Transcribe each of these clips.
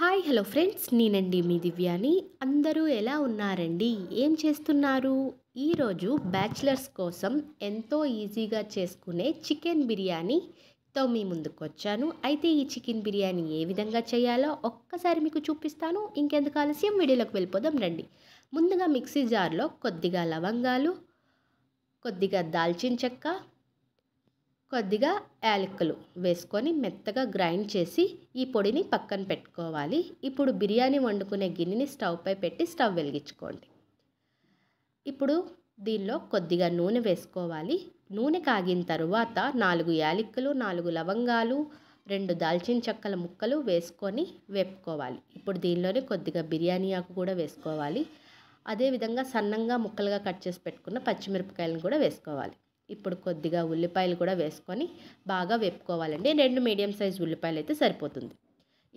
Hi hello friends, నేనండి మీ దివ్యాని. అందరూ ఎలా ఉన్నారండి? ఏం చేస్తున్నారు? ఈరోజు బ్యాచిలర్స్ కోసం ఎంతో ఈజీగా చేసుకునే చికెన్ బిర్యానీతో మీ ముందుకు వచ్చాను. అయితే ఈ చికెన్ బిర్యానీ ఏ విధంగా చేయాలో ఒక్కసారి మీకు చూపిస్తాను. ఇంకెందుకు ఆలస్యం, వీడియోలోకి వెళ్ళిపోదాం రండి. ముందుగా మిక్సీ జార్లో కొద్దిగా లవంగాలు, కొద్దిగా దాల్చిన చెక్క, కొద్దిగా యాలకులు వేసుకొని మెత్తగా గ్రైండ్ చేసి ఈ పొడిని పక్కన పెట్టుకోవాలి. ఇప్పుడు బిర్యానీ వండుకునే గిన్నెని స్టవ్ పై పెట్టి స్టవ్ వెలిగించుకోండి. ఇప్పుడు దీనిలో కొద్దిగా నూనె వేసుకోవాలి. నూనె కాగిన తరువాత 4 యాలకులు, 4 లవంగాలు, 2 దాల్చిన చెక్కల ముక్కలు వేసుకొని వేపుకోవాలి. ఇప్పుడు దీనిలోనే కొద్దిగా బిర్యానీ ఆకు కూడా వేసుకోవాలి. అదేవిధంగా సన్నంగా ముక్కలుగా కట్ చేసి పెట్టుకున్న పచ్చిమిరపకాయలను కూడా వేసుకోవాలి. ఇప్పుడు కొద్దిగా ఉల్లిపాయలు కూడా వేసుకొని బాగా వేపుకోవాలండి. 2 మీడియం సైజ్ ఉల్లిపాయలు అయితే సరిపోతుంది.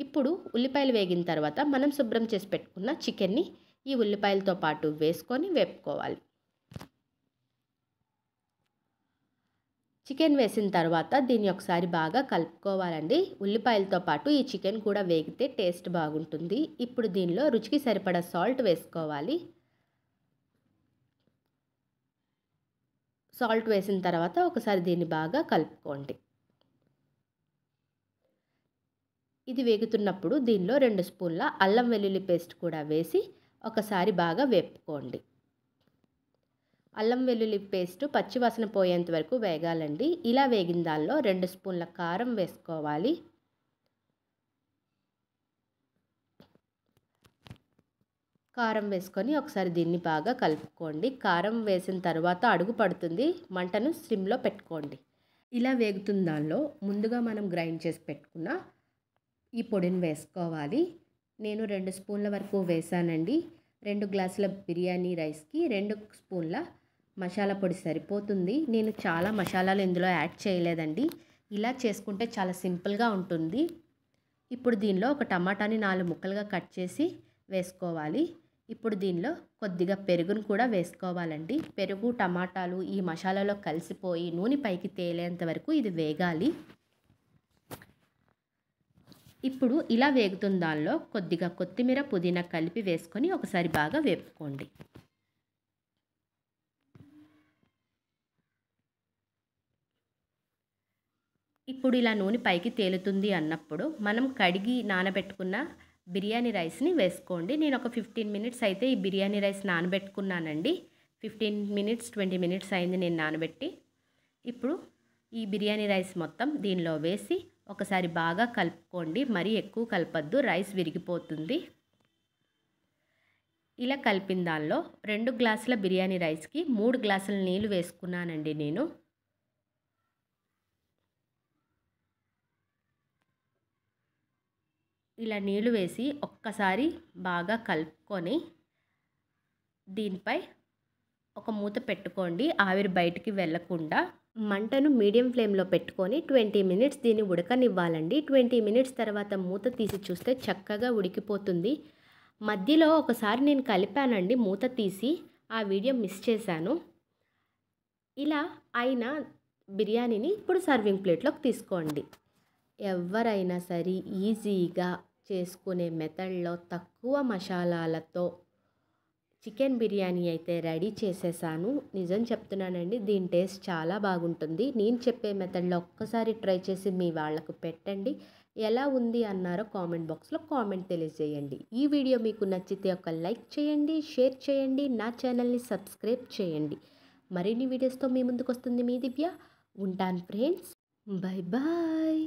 ఇప్పుడు ఉల్లిపాయలు వేగిన తర్వాత మనం శుభ్రం చేసి పెట్టుకున్న చికెన్ని ఈ ఉల్లిపాయలతో పాటు వేసుకొని వేపుకోవాలి. చికెన్ వేసిన తర్వాత దీన్ని ఒకసారి బాగా కలుపుకోవాలండి. ఉల్లిపాయలతో పాటు ఈ చికెన్ కూడా వేగితే టేస్ట్ బాగుంటుంది. ఇప్పుడు దీనిలో రుచికి సరిపడా సాల్ట్ వేసుకోవాలి. సాల్ట్ వేసిన తర్వాత ఒకసారి దీన్ని బాగా కలుపుకోండి. ఇది వేగుతున్నప్పుడు దీనిలో 2 స్పూన్ల అల్లం వెల్లుల్లి పేస్ట్ కూడా వేసి ఒకసారి బాగా వేపుకోండి. అల్లం వెల్లుల్లి పేస్ట్ పచ్చివాసన పోయేంత వరకు వేగాలండి. ఇలా వేగిన దానిలో 2 స్పూన్ల కారం వేసుకోవాలి. కారం వేసుకొని ఒకసారి దీన్ని బాగా కలుపుకోండి. కారం వేసిన తర్వాత అడుగు పడుతుంది, మంటను సిమ్లో పెట్టుకోండి. ఇలా వేగుతున్న దానిలో ముందుగా మనం గ్రైండ్ చేసి పెట్టుకున్న ఈ పొడిని వేసుకోవాలి. నేను 2 స్పూన్ల వరకు వేసానండి. 2 గ్లాసుల బిర్యానీ రైస్కి 2 స్పూన్ల మసాలా పొడి సరిపోతుంది. నేను చాలా మసాలాలు ఇందులో యాడ్ చేయలేదండి. ఇలా చేసుకుంటే చాలా సింపుల్గా ఉంటుంది. ఇప్పుడు దీనిలో ఒక టమాటాని 4 ముక్కలుగా కట్ చేసి వేసుకోవాలి. ఇప్పుడు దీనిలో కొద్దిగా పెరుగును కూడా వేసుకోవాలండి. పెరుగు, టమాటాలు ఈ మసాలాలో కలిసిపోయి నూనె పైకి తేలేంత వరకు ఇది వేగాలి. ఇప్పుడు ఇలా వేగుతున్న దానిలో కొద్దిగా కొత్తిమీర, పుదీనా కలిపి వేసుకొని ఒకసారి బాగా వేపుకోండి. ఇప్పుడు ఇలా నూనె పైకి తేలుతుంది అన్నప్పుడు మనం కడిగి నానబెట్టుకున్న బిర్యానీ రైస్ని వేసుకోండి. నేను ఒక 15 మినిట్స్ అయితే ఈ బిర్యానీ రైస్ నానబెట్టుకున్నానండి. 15 మినిట్స్ 20 మినిట్స్ అయింది నేను నానబెట్టి. ఇప్పుడు ఈ బిర్యానీ రైస్ మొత్తం దీనిలో వేసి ఒకసారి బాగా కలుపుకోండి. మరీ ఎక్కువ కలపద్దు, రైస్ విరిగిపోతుంది. ఇలా కలిపిన దానిలో 2 గ్లాసుల బిర్యానీ రైస్కి 3 గ్లాసుల నీళ్ళు వేసుకున్నానండి నేను. ఇలా నీళ్ళు వేసి ఒక్కసారి బాగా కలుపుకొని దీనిపై ఒక మూత పెట్టుకోండి, ఆవిరి బయటికి వెళ్ళకుండా. మంటను మీడియం ఫ్లేమ్లో పెట్టుకొని 20 మినిట్స్ దీన్ని ఉడకనివ్వాలండి. 20 మినిట్స్ తర్వాత మూత తీసి చూస్తే చక్కగా ఉడికిపోతుంది. మధ్యలో ఒకసారి నేను కలిపానండి మూత తీసి, ఆ వీడియో మిస్ చేశాను. ఇలా అయిన బిర్యానీని ఇప్పుడు సర్వింగ్ ప్లేట్లోకి తీసుకోండి. ఎవరైనా సరే ఈజీగా చేసుకునే మెథడ్లో తక్కువ మసాలాలతో చికెన్ బిర్యానీ అయితే రెడీ చేసేసాను. నిజం చెప్తున్నానండి, దీని టేస్ట్ చాలా బాగుంటుంది. నేను చెప్పే మెథడ్లో ఒక్కసారి ట్రై చేసి మీ వాళ్ళకు పెట్టండి. ఎలా ఉంది అన్నారో కామెంట్ బాక్స్లో కామెంట్ తెలియజేయండి. ఈ వీడియో మీకు నచ్చితే ఒక లైక్ చేయండి, షేర్ చేయండి, నా ఛానల్ని సబ్స్క్రైబ్ చేయండి. మరిన్ని వీడియోస్తో మీ ముందుకు వస్తుంది మీ దివ్య. ఉంటాను ఫ్రెండ్స్, బాయ్ బాయ్.